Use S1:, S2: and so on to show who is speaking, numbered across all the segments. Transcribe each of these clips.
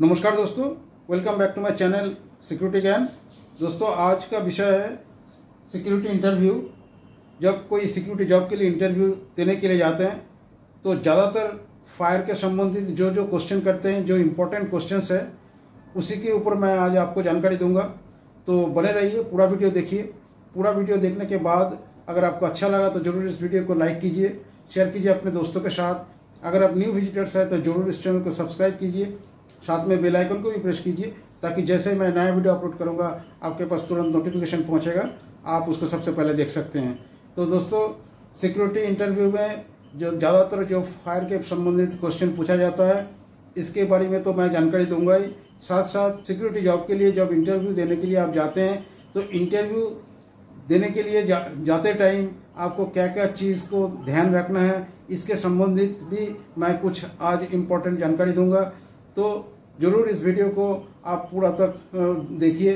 S1: नमस्कार दोस्तों, welcome back to my channel security Gyan. दोस्तों, आज का विषय है सिक्योरिटी इंटरव्यू। जब कोई सिक्योरिटी जॉब के लिए इंटरव्यू देने के लिए जाते हैं तो ज़्यादातर फायर के संबंधित जो क्वेश्चन करते हैं, जो इम्पोर्टेंट क्वेश्चंस है, उसी के ऊपर मैं आज आपको जानकारी दूंगा। तो बने रहिए, पूरा वीडियो देखिए। पूरा वीडियो देखने के बाद अगर आपको अच्छा लगा तो ज़रूर इस वीडियो को लाइक कीजिए, शेयर कीजिए अपने दोस्तों के साथ। अगर आप न्यू विजिटर्स हैं तो ज़रूर इस चैनल को सब्सक्राइब कीजिए, साथ में बेल आइकन को भी प्रेस कीजिए ताकि जैसे मैं नया वीडियो अपलोड करूंगा आपके पास तुरंत नोटिफिकेशन पहुंचेगा, आप उसको सबसे पहले देख सकते हैं। तो दोस्तों, सिक्योरिटी इंटरव्यू में जो ज़्यादातर जो फायर के संबंधित क्वेश्चन पूछा जाता है, इसके बारे में तो मैं जानकारी दूंगा ही। साथ साथ सिक्योरिटी जॉब के लिए जब इंटरव्यू देने के लिए आप जाते हैं तो इंटरव्यू देने के लिए जाते टाइम आपको क्या क्या चीज़ को ध्यान रखना है, इसके संबंधित भी मैं कुछ आज इम्पोर्टेंट जानकारी दूंगा। तो ज़रूर इस वीडियो को आप पूरा तक देखिए।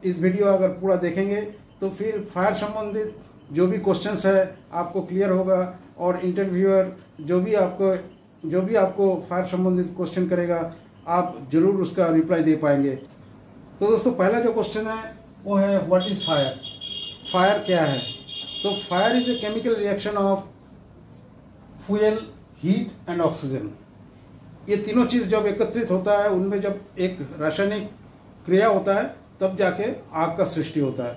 S1: इस वीडियो अगर पूरा देखेंगे तो फिर फायर संबंधित जो भी क्वेश्चंस है आपको क्लियर होगा, और इंटरव्यूअर जो भी आपको फायर संबंधित क्वेश्चन करेगा आप जरूर उसका रिप्लाई दे पाएंगे। तो दोस्तों, पहला जो क्वेश्चन है वो है व्हाट इज़ फायर। फायर क्या है? तो fire is a chemical reaction of fuel, heat and oxygen. ये तीनों चीज़ जब एकत्रित होता है, उनमें जब एक रासायनिक क्रिया होता है तब जाके आग का सृष्टि होता है।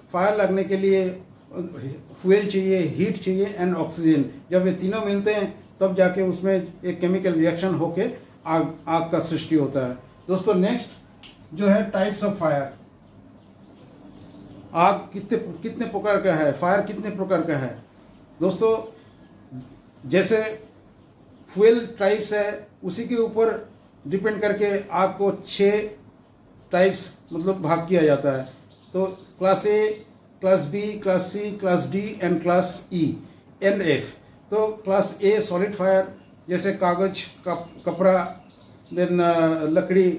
S1: फायर लगने के लिए फ्यूल चाहिए, हीट चाहिए एंड ऑक्सीजन। जब ये तीनों मिलते हैं तब जाके उसमें एक केमिकल रिएक्शन होके आग का सृष्टि होता है। दोस्तों, नेक्स्ट जो है टाइप्स ऑफ फायर। आग कितने प्रकार का है, फायर कितने प्रकार का है? दोस्तों, जैसे फ्यूल टाइप्स है उसी के ऊपर डिपेंड करके आग को 6 टाइप्स मतलब भाग किया जाता है। तो class A, class B, class C, class D and class E and F. तो क्लास ए सॉलिड फायर, जैसे कागज, कपड़ा, देन लकड़ी,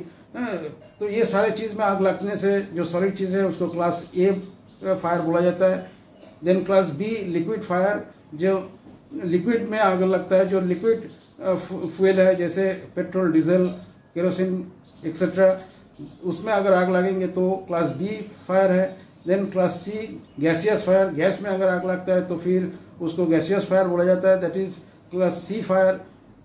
S1: तो ये सारे चीज़ में आग लगने से जो सॉलिड चीज़ है उसको क्लास ए फायर बोला जाता है। Then class B liquid fire, जो लिक्विड में आग लगता है, जो लिक्विड फ्यूल है जैसे पेट्रोल, डीजल, केरोसिन एक्सेट्रा, उसमें अगर आग लगेंगे तो क्लास बी फायर है। Then class C gaseous fire, gas में अगर आग लगता है तो फिर उसको गैसियस फायर बोला जाता है, that is class C fire.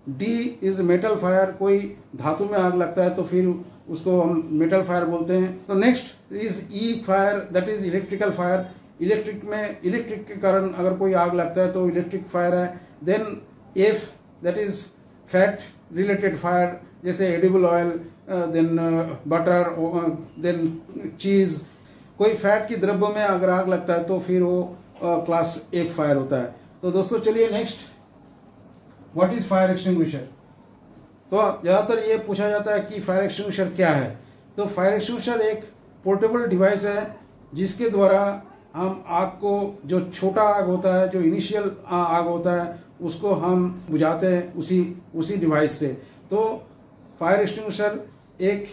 S1: D is metal fire, कोई धातु में आग लगता है तो फिर उसको हम मेटल फायर बोलते हैं। तो next is E fire, that is electrical fire. Electric के कारण अगर कोई आग लगता है तो इलेक्ट्रिक फायर है। Then F, that is fat related fire, जैसे edible oil, then butter, then cheese. कोई फैट की द्रव्य में अगर आग लगता है तो फिर वो क्लास एफ फायर होता है। तो दोस्तों, चलिए next, what is fire extinguisher. तो ज़्यादातर ये पूछा जाता है कि फायर एक्सटिंग्विशर क्या है। तो फायर एक्सटिंग्विशर एक पोर्टेबल डिवाइस है जिसके द्वारा हम आग को, जो छोटा आग होता है, जो इनिशियल आग होता है, उसको हम बुझाते हैं उसी डिवाइस से। तो फायर एक्सटिंग्विशर एक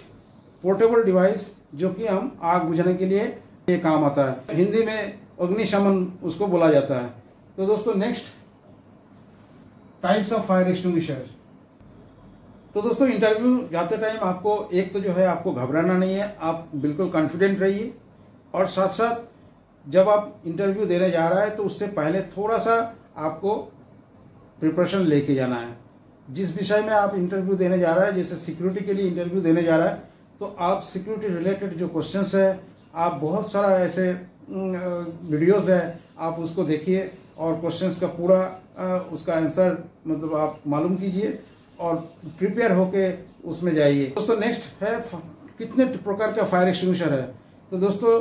S1: पोर्टेबल डिवाइस जो कि हम आग बुझाने के लिए ये काम आता है। हिंदी में अग्निशमन उसको बोला जाता है। तो दोस्तों, next types of fire extinguisher. तो दोस्तों, इंटरव्यू जाते टाइम आपको एक तो जो है आपको घबराना नहीं है, आप बिल्कुल कॉन्फिडेंट रहिए। और साथ साथ जब आप इंटरव्यू देने जा रहा है तो उससे पहले थोड़ा सा आपको प्रिपरेशन लेके जाना है। जिस विषय में आप इंटरव्यू देने जा रहा है, जैसे सिक्योरिटी के लिए इंटरव्यू देने जा रहा है, तो आप सिक्योरिटी रिलेटेड जो क्वेश्चंस है, आप बहुत सारा ऐसे वीडियोस है, आप उसको देखिए और क्वेश्चंस का पूरा उसका आंसर मतलब आप मालूम कीजिए और प्रिपेयर होके उसमें जाइए। दोस्तों, नेक्स्ट है कितने प्रकार का फायर एक्सटिंग्विशर है। तो दोस्तों,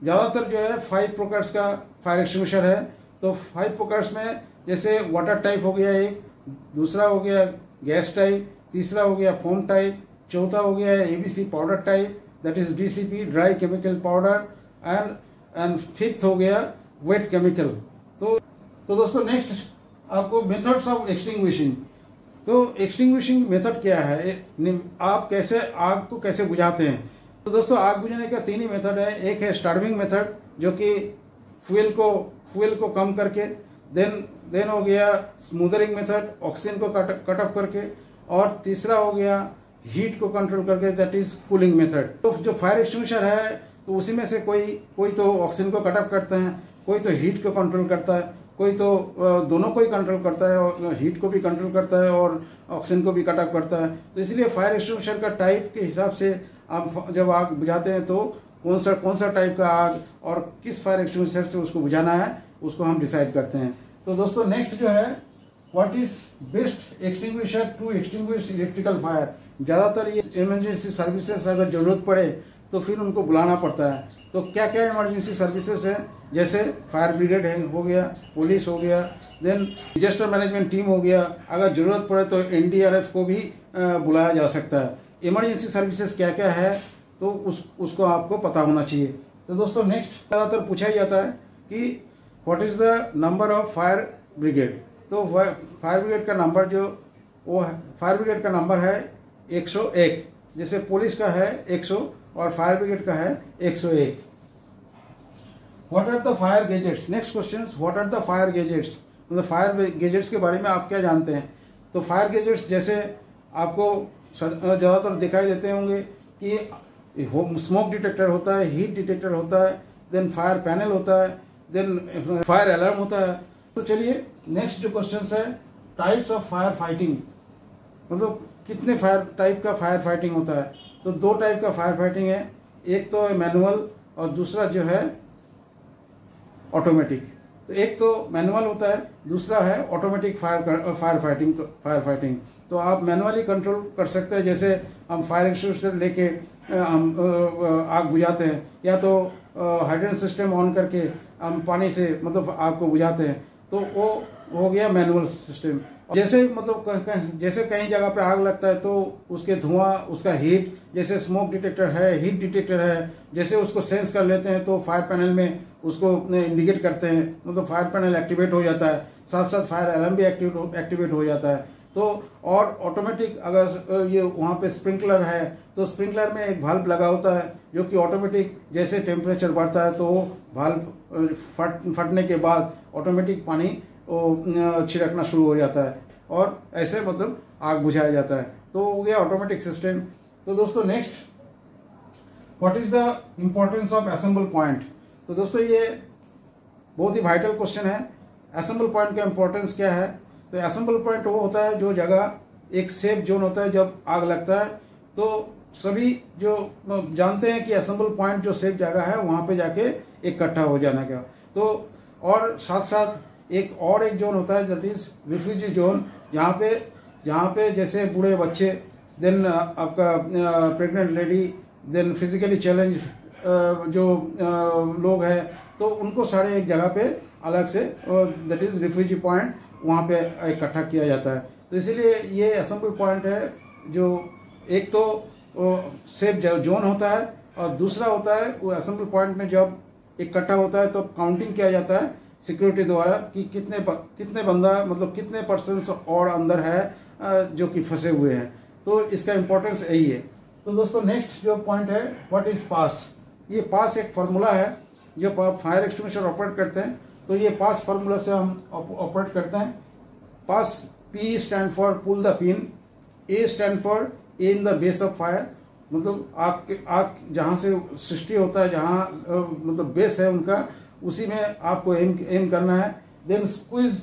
S1: ज़्यादातर जो है 5 प्रकार का फायर एक्सटिंग्विशर है। तो 5 प्रकार में जैसे वाटर टाइप हो गया एक, दूसरा हो गया गैस टाइप, तीसरा हो गया फोम टाइप, चौथा हो गया ABC powder type, that is DCP dry chemical powder, and fifth हो गया वेट केमिकल। तो दोस्तों, नेक्स्ट आपको मेथड्स ऑफ एक्सटिंग्विशिंग। तो एक्सटिंग्विशिंग मेथड क्या है, आप कैसे आग को कैसे बुझाते हैं। तो दोस्तों, आग बुझाने का 3 ही मेथड है। एक है स्टार्विंग मेथड, जो कि फ्यूल को कम करके, देन हो गया स्मूदरिंग मेथड, ऑक्सीजन को कट ऑफ करके, और तीसरा हो गया हीट को कंट्रोल करके, दैट इज कूलिंग मेथड। तो जो फायर एक्सटिंग्विशर है तो उसी में से कोई तो ऑक्सीजन को कटअप करते हैं, कोई तो हीट को कंट्रोल करता है, कोई तो दोनों को ही कंट्रोल करता है, और हीट को भी कंट्रोल करता है और ऑक्सीजन को भी कटअप करता है। तो इसलिए फायर एक्सटिंग्विशर का टाइप के हिसाब से आप जब आग बुझाते हैं तो कौन सा टाइप का आग और किस फायर एक्सटिंग्विशर से उसको बुझाना है उसको हम डिसाइड करते हैं। तो दोस्तों नेक्स्ट जो है, what is best extinguisher to extinguish electrical fire. ज़्यादातर ये इमरजेंसी सर्विसेज अगर जरूरत पड़े तो फिर उनको बुलाना पड़ता है। तो क्या क्या इमरजेंसी सर्विसेज हैं, जैसे फायर ब्रिगेड हो गया, पुलिस हो गया, देन डिजास्टर मैनेजमेंट टीम हो गया, अगर जरूरत पड़े तो एनडीआरएफ को भी बुलाया जा सकता है। इमरजेंसी सर्विसेज क्या क्या है तो उसको आपको पता होना चाहिए। तो दोस्तों नेक्स्ट ज़्यादातर पूछा ही जाता है कि what is the number of fire brigade. तो फायर ब्रिगेड का नंबर फायर ब्रिगेड का नंबर है 101, जैसे पुलिस का है 100 और फायर ब्रिगेड का है 101। What are the fire gadgets. Next question, what are the fire gadgets, मतलब फायर गैजेट्स के बारे में आप क्या जानते हैं। तो फायर गैजेट्स जैसे आपको ज़्यादातर दिखाई देते होंगे कि स्मोक डिटेक्टर होता है, हीट डिटेक्टर होता है, देन फायर पैनल होता है, देन फायर अलार्म होता है। तो चलिए नेक्स्ट जो क्वेश्चन है, टाइप्स ऑफ फायर फाइटिंग, मतलब कितने टाइप का फायर फाइटिंग होता है। तो 2 टाइप का फायर फाइटिंग है, एक तो मैनुअल और दूसरा जो है ऑटोमेटिक। तो एक तो मैनुअल होता है, दूसरा है ऑटोमेटिक फायर फाइटिंग। तो आप मैनुअली कंट्रोल कर सकते हैं, जैसे हम फायर एक्सटिंग्विशर लेके हम आग बुझाते हैं, या तो हाइड्रेंट सिस्टम ऑन करके हम पानी से मतलब आग को बुझाते हैं, तो वो हो गया मैनुअल सिस्टम। जैसे मतलब जैसे कहीं जगह पे आग लगता है तो उसके धुआं, उसका हीट, जैसे स्मोक डिटेक्टर है, हीट डिटेक्टर है, जैसे उसको सेंस कर लेते हैं तो फायर पैनल में उसको इंडिकेट करते हैं, मतलब फायर पैनल एक्टिवेट हो जाता है, साथ साथ फायर अलार्म भी एक्टिवेट हो जाता है। तो और ऑटोमेटिक अगर ये वहाँ पे स्प्रिंकलर है तो स्प्रिंकलर में एक वाल्व लगा होता है जो कि ऑटोमेटिक जैसे टेम्परेचर बढ़ता है तो वाल्व फटने के बाद ऑटोमेटिक पानी छिड़कना शुरू हो जाता है और ऐसे मतलब आग बुझाया जाता है। तो हो गया ऑटोमेटिक सिस्टम। तो दोस्तों next, what is the importance of assemble point. तो दोस्तों ये बहुत ही वाइटल क्वेश्चन है, असेंबल पॉइंट का इम्पोर्टेंस क्या है। तो असेंबल पॉइंट वो होता है जो जगह एक सेफ जोन होता है, जब आग लगता है तो सभी जो जानते हैं कि असेंबल पॉइंट जो सेफ जगह है वहाँ पे जाके इकट्ठा हो जाने का। तो और साथ साथ एक जोन होता है दैट इज रिफ्यूजी जोन, जहाँ पे जैसे बूढ़े बच्चे, देन आपका pregnant lady, then physically challenge जो लोग हैं, तो उनको सारे एक जगह पे अलग say that is refugee point वहाँ पे इकट्ठा किया जाता है। तो इसीलिए ये असेंबल पॉइंट है जो एक तो सेफ जोन होता है और दूसरा होता है वो असेंबल पॉइंट में जब इकट्ठा होता है तो काउंटिंग किया जाता है सिक्योरिटी द्वारा कि कितने बंदा मतलब कितने पर्सन्स और अंदर है जो कि फंसे हुए हैं। तो इसका इम्पोर्टेंस यही है। तो दोस्तों नेक्स्ट जो पॉइंट है, व्हाट इज पास। ये पास एक फार्मूला है जो फायर एक्सटिंग्विशर ऑपरेट करते हैं, तो ये पास फार्मूला से हम ऑपरेट करते हैं। Pass, P stand for pull the pin, A stand for aim the base of fire, मतलब आग जहाँ से सृष्टि होता है, जहाँ मतलब बेस है उनका, उसी में आपको एम करना है। देन स्क्वीज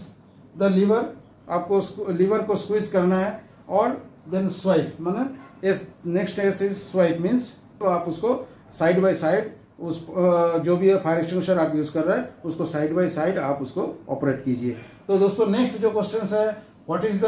S1: द लीवर, आपको लीवर को स्क्वीज करना है। और देन स्वाइप, मतलब next S is swipe means, तो आप उसको साइड बाय साइड उस जो भी फायर एक्सटिंग्विशर आप यूज कर रहे हैं उसको साइड बाय साइड आप उसको ऑपरेट कीजिए। तो दोस्तों नेक्स्ट जो क्वेश्चन है, what is the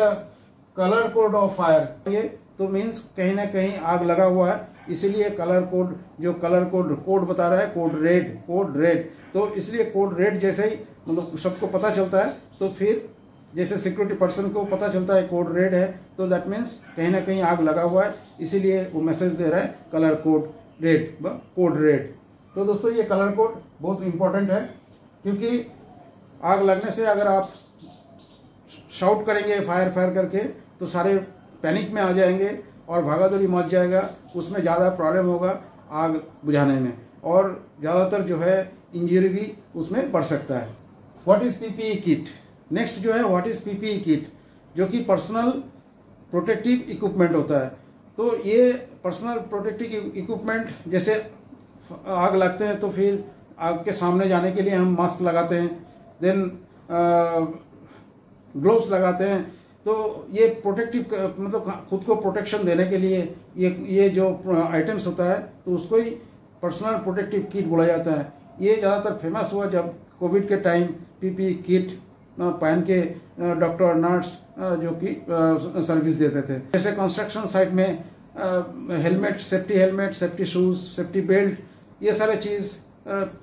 S1: colour code of fire. ये तो मीन्स कहीं ना कहीं आग लगा हुआ है, इसीलिए कलर कोड बता रहा है कोड रेड। तो इसलिए कोड रेड जैसे ही मतलब सबको पता चलता है, तो फिर जैसे सिक्योरिटी पर्सन को पता चलता है कोड रेड है, तो दैट मीन्स कहीं ना कहीं आग लगा हुआ है, इसीलिए वो मैसेज दे रहा है कलर कोड रेड। तो दोस्तों ये कलर कोड बहुत इंपॉर्टेंट है, क्योंकि आग लगने से अगर आप शाउट करेंगे फायर करके तो सारे पैनिक में आ जाएंगे और भागादौड़ी मच जाएगा, उसमें ज़्यादा प्रॉब्लम होगा आग बुझाने में, और ज़्यादातर जो है इंजरी भी उसमें बढ़ सकता है। What is PPE kit. Next जो है व्हाट इज़ पीपीई किट, जो कि पर्सनल प्रोटेक्टिव इक्विपमेंट होता है। तो ये पर्सनल प्रोटेक्टिव इक्विपमेंट, जैसे आग लगते हैं तो फिर आग के सामने जाने के लिए हम मास्क लगाते हैं, देन ग्लोव्स लगाते हैं। तो ये प्रोटेक्टिव मतलब खुद को प्रोटेक्शन देने के लिए ये जो आइटम्स होता है तो उसको ही पर्सनल प्रोटेक्टिव किट बोला जाता है। ये ज़्यादातर फेमस हुआ जब कोविड के टाइम पीपी किट पहन के डॉक्टर नर्स जो कि सर्विस देते थे। जैसे कंस्ट्रक्शन साइट में helmet, safety shoes, safety belt, ये सारे चीज़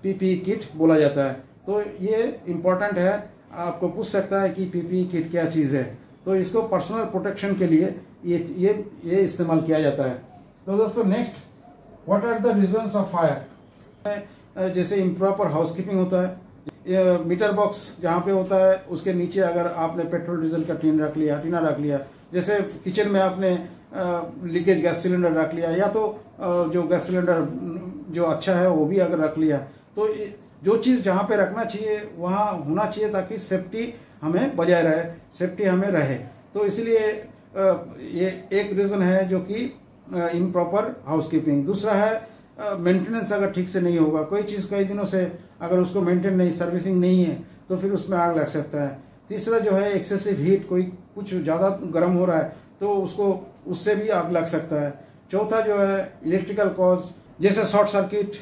S1: पीपी किट बोला जाता है। तो ये इम्पोर्टेंट है, आपको पूछ सकता है कि पीपी किट क्या चीज़ है, तो इसको पर्सनल प्रोटेक्शन के लिए ये इस्तेमाल किया जाता है। तो दोस्तों next, what are the reasons of fire. जैसे इम्प्रॉपर हाउसकीपिंग होता है, मीटर बॉक्स जहाँ पे होता है उसके नीचे अगर आपने पेट्रोल डीजल का टीना रख लिया, जैसे किचन में आपने लीकेज गैस सिलेंडर रख लिया, या तो जो गैस सिलेंडर जो अच्छा है वो भी अगर रख लिया, तो जो चीज़ जहाँ पे रखना चाहिए वहाँ होना चाहिए ताकि सेफ्टी हमें बजाय रहे, सेफ्टी हमें रहे। तो इसलिए ये एक रीज़न है जो कि इम्प्रॉपर हाउसकीपिंग। दूसरा है मेंटेनेंस अगर ठीक से नहीं होगा, कोई चीज़ कई दिनों से अगर उसको मेंटेन नहीं, सर्विसिंग नहीं है तो फिर उसमें आग लग सकता है। तीसरा जो है एक्सेसिव हीट, कोई कुछ ज़्यादा गर्म हो रहा है तो उससे भी आग लग सकता है। चौथा जो है इलेक्ट्रिकल कॉज, जैसे शॉर्ट सर्किट,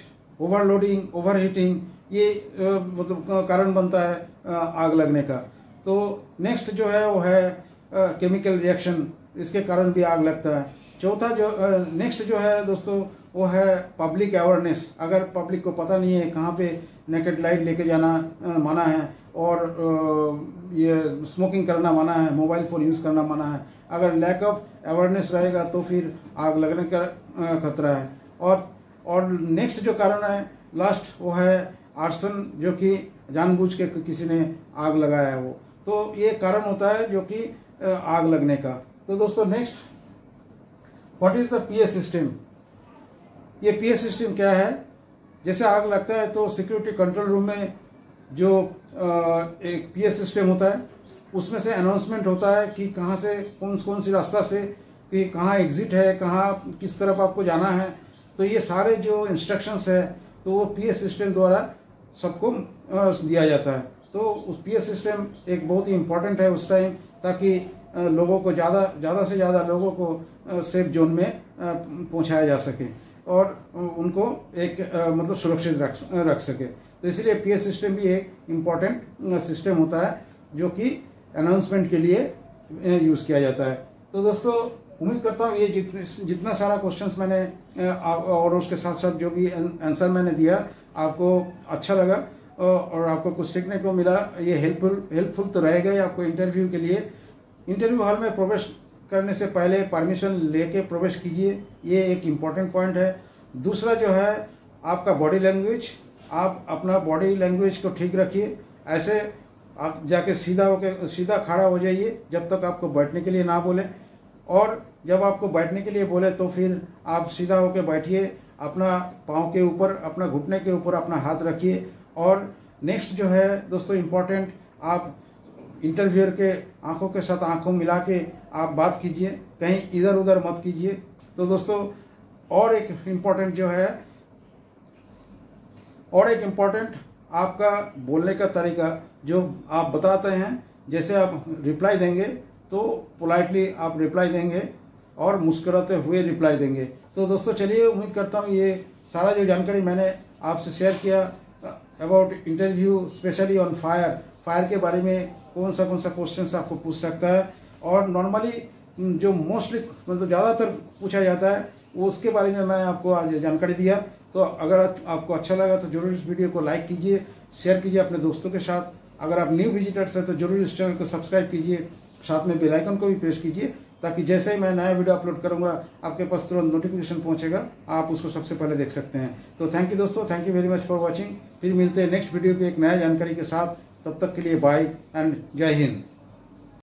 S1: ओवरलोडिंग, ओवरहीटिंग, ये मतलब कारण बनता है आग लगने का। तो नेक्स्ट जो है वो है केमिकल रिएक्शन, इसके कारण भी आग लगता है। चौथा जो नेक्स्ट जो है दोस्तों वो है पब्लिक अवेयरनेस। अगर पब्लिक को पता नहीं है कहाँ पे नेकेड लाइट लेके जाना मना है, और ये स्मोकिंग करना मना है, मोबाइल फ़ोन यूज़ करना मना है, अगर लैक ऑफ अवेयरनेस रहेगा तो फिर आग लगने का खतरा है। और नेक्स्ट जो कारण है लास्ट वो है आर्सन, जो कि जानबूझ के किसी ने आग लगाया है वो, तो ये कारण होता है जो कि आग लगने का। तो दोस्तों next, what is the PS system. ये पीएस सिस्टम क्या है। जैसे आग लगता है तो सिक्योरिटी कंट्रोल रूम में जो एक पीएस सिस्टम होता है उसमें से अनाउंसमेंट होता है कि कहाँ से कौन सी रास्ता से, कि कहाँ एग्जिट है, कहाँ किस तरफ आपको जाना है। तो ये सारे जो इंस्ट्रक्शंस है तो वो पीएस सिस्टम द्वारा सबको दिया जाता है। तो उस पीएस सिस्टम एक बहुत ही इम्पोर्टेंट है उस टाइम, ताकि लोगों को ज़्यादा से ज़्यादा लोगों को सेफ जोन में पहुंचाया जा सके और उनको एक मतलब सुरक्षित रख सके। तो इसलिए पीएस सिस्टम भी एक इम्पॉर्टेंट सिस्टम होता है जो कि अनाउंसमेंट के लिए यूज़ किया जाता है। तो दोस्तों उम्मीद करता हूँ ये जितना सारा क्वेश्चंस मैंने और उसके साथ साथ जो भी आंसर मैंने दिया आपको अच्छा लगा और आपको कुछ सीखने को मिला। ये हेल्पफुल तो रहेगा ही आपको इंटरव्यू के लिए। इंटरव्यू हॉल में प्रवेश करने से पहले परमिशन लेके प्रवेश कीजिए, ये एक इम्पॉर्टेंट पॉइंट है। दूसरा जो है आपका बॉडी लैंग्वेज, आप अपना बॉडी लैंग्वेज को ठीक रखिए। ऐसे आप जाके सीधा खड़ा हो जाइए जब तक आपको बैठने के लिए ना बोले, और जब आपको बैठने के लिए बोले तो फिर आप सीधा होकर बैठिए, अपना पाँव के ऊपर, अपना घुटने के ऊपर अपना हाथ रखिए। और नेक्स्ट जो है दोस्तों इम्पॉर्टेंट, आप इंटरव्यूअर के आंखों के साथ आंखों मिला के आप बात कीजिए, कहीं इधर उधर मत कीजिए। तो दोस्तों और एक इम्पॉर्टेंट आपका बोलने का तरीका जो आप बताते हैं, जैसे आप रिप्लाई देंगे तो पोलाइटली आप रिप्लाई देंगे और मुस्कुराते हुए रिप्लाई देंगे। तो दोस्तों चलिए, उम्मीद करता हूँ ये सारा जो जानकारी मैंने आपसे शेयर किया about interview, specially on fire के बारे में कौन सा क्वेश्चन आपको पूछ सकता है, और नॉर्मली जो मोस्टली मतलब ज़्यादातर पूछा जाता है वो उसके बारे में मैं आपको आज जानकारी दिया। तो अगर आपको अच्छा लगा तो जरूर इस वीडियो को लाइक कीजिए, शेयर कीजिए अपने दोस्तों के साथ। अगर आप न्यू विजिटर्स हैं तो जरूर इस चैनल को सब्सक्राइब कीजिए, साथ में बेल आइकन को भी प्रेस कीजिए, ताकि जैसे ही मैं नया वीडियो अपलोड करूंगा आपके पास तुरंत नोटिफिकेशन पहुंचेगा, आप उसको सबसे पहले देख सकते हैं। तो थैंक यू दोस्तों, thank you very much for watching. फिर मिलते हैं नेक्स्ट वीडियो पे एक नया जानकारी के साथ। तब तक के लिए बाय एंड जय हिंद।